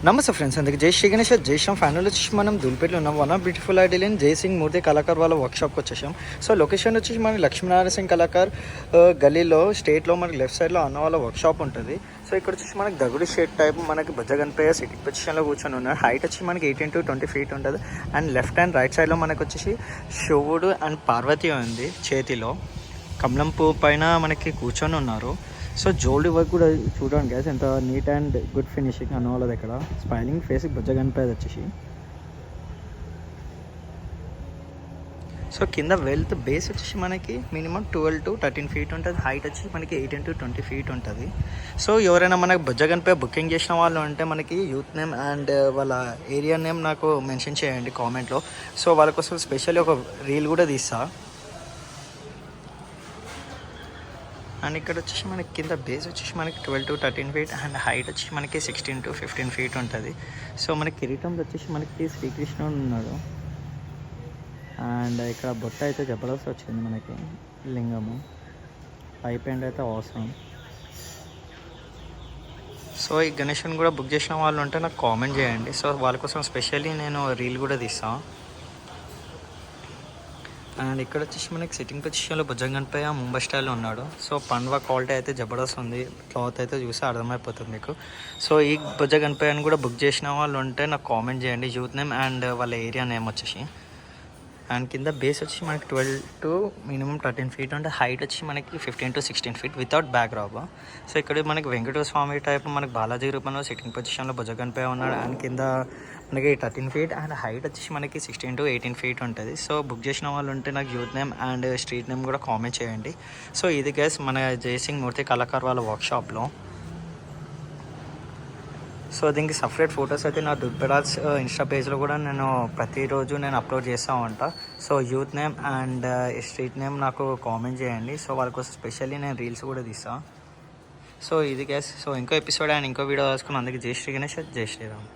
నమస్తే ఫ్రెండ్స్, అందుకే జై శ్రీ గణేష్ జై శ్యామ్ ఫైనల్ వచ్చేసి మనం దుల్పేటలో ఉన్నాం. వన్ ఆఫ్ బ్యూటిఫుల్ ఐడియల్ జై సింగ్ మూర్తి కళాకార్ వాళ్ళ వర్క్షాప్కి వచ్చేసాం. సో లొకేషన్ వచ్చేసి మనకి లక్ష్మీనారాయణ సింగ్ కళాకార్ గల్లీలో స్టేట్లో మనకి లెఫ్ట్ సైడ్లో అన్న వాళ్ళ వర్క్షాప్ ఉంటుంది. సో ఇక్కడ వచ్చేసి మనకి దగుడు షేడ్ టైప్ మనకి బజ్జగన్పై సిట్టింగ్ పొజిషన్లో కూర్చొని ఉన్నారు. హైట్ వచ్చి మనకి 18 to 20 feet ఉంటుంది. అండ్ లెఫ్ట్ అండ్ రైట్ సైడ్లో మనకు వచ్చేసి శివుడు అండ్ పార్వతి ఉంది. చేతిలో కమలం పువ్వు పైన మనకి కూర్చొని ఉన్నారు. సో జ్యువెలరీ వర్క్ కూడా చూడండి గైస్, ఎంత నీట్ అండ్ గుడ్ ఫినిషింగ్ అన్న వాళ్ళది. ఇక్కడ స్మైలింగ్ ఫేస్కి బుజ్జగనిపేది వచ్చేసి. సో కింద వెల్త్ బేస్ వచ్చేసి మనకి మినిమం 12 to 13 feet ఉంటుంది. హైట్ వచ్చి మనకి 18 to 20 feet ఉంటుంది. సో ఎవరైనా మనకి బుజ్జగనిపై బుకింగ్ చేసిన వాళ్ళు అంటే మనకి యూత్ నేమ్ అండ్ వాళ్ళ ఏరియా నేమ్ నాకు మెన్షన్ చేయండి కామెంట్లో. సో వాళ్ళ కోసం స్పెషల్లీ ఒక రీల్ కూడా తీస్తా. అండ్ ఇక్కడ వచ్చేసి మనకి కింద బేస్ వచ్చేసి మనకి 12 to 13 feet అండ్ హైట్ వచ్చి మనకి 16 to 15 feet ఉంటుంది. సో మనకి కిరీటంలో వచ్చేసి మనకి శ్రీకృష్ణుడు ఉన్నాడు. అండ్ ఇక్కడ బొట్ట అయితే జబర్దస్త్ వచ్చింది మనకి లింగము. పైప్ ఎండ్ అయితే అవసరం. సో ఈ గణేష్ని కూడా బుక్ చేసిన వాళ్ళు ఉంటే నాకు కామెంట్ చేయండి. సో వాళ్ళ కోసం స్పెషల్లీ నేను రీల్ కూడా తీస్తాను. అండ్ ఇక్కడ వచ్చేసి మనకి సిట్టింగ్ పొజిషన్లో బుజ్జగన్పై ముంబై స్టైల్లో ఉన్నాడు. సో పండ్వా క్వాలిటీ అయితే జబర్దస్త్ ఉంది. క్లాత్ అయితే చూసి అర్థమైపోతుంది మీకు. సో ఈ బుజ్జగన్పై అని కూడా బుక్ చేసిన వాళ్ళు ఉంటే నాకు కామెంట్ చేయండి, యూత్ నేమ్ అండ్ వాళ్ళ ఏరియా నేమ్ వచ్చేసి. అండ్ కింద బేస్ వచ్చి మనకి 12 to మినిమం 13 feet ఉంటే హైట్ వచ్చి మనకి 15 to 16 feet వితౌట్ బ్యాక్ రాబ్. సో ఇక్కడ మనకి వెంకటేశ్వర స్వామి టైప్ మనకి బాలాజీ రూపంలో సిట్టింగ్ పొజిషన్లో బుజ్జగన్పై ఉన్నాడు. అండ్ కింద మనకి 13 feet అండ్ హైట్ వచ్చి మనకి 16 to 18 feet ఉంటుంది. సో బుక్ చేసిన వాళ్ళు ఉంటే నాకు youth name and street name కూడా కామెంట్ చేయండి. సో ఇది గైస్ మన జయసింగ్ మూర్తి కళాకార్ వాళ్ళ వర్క్షాప్లో. సో దీనికి సపరేట్ ఫొటోస్ అయితే నా దుర్బరాజ్ ఇన్స్టా పేజ్లో కూడా నేను ప్రతిరోజు నేను అప్లోడ్ చేస్తూ ఉంటా. So youth name and street name నాకు కామెంట్ చేయండి. సో వాళ్ళ కోసం స్పెషల్లీ నేను రీల్స్ కూడా తీస్తాను. సో ఇది గైస్, సో ఇంకో ఎపిసోడ్ అండ్ ఇంకో వీడియో వేసుకుని అందుకే జై శ్రీ గణేష్ జై శ్రీరామ్.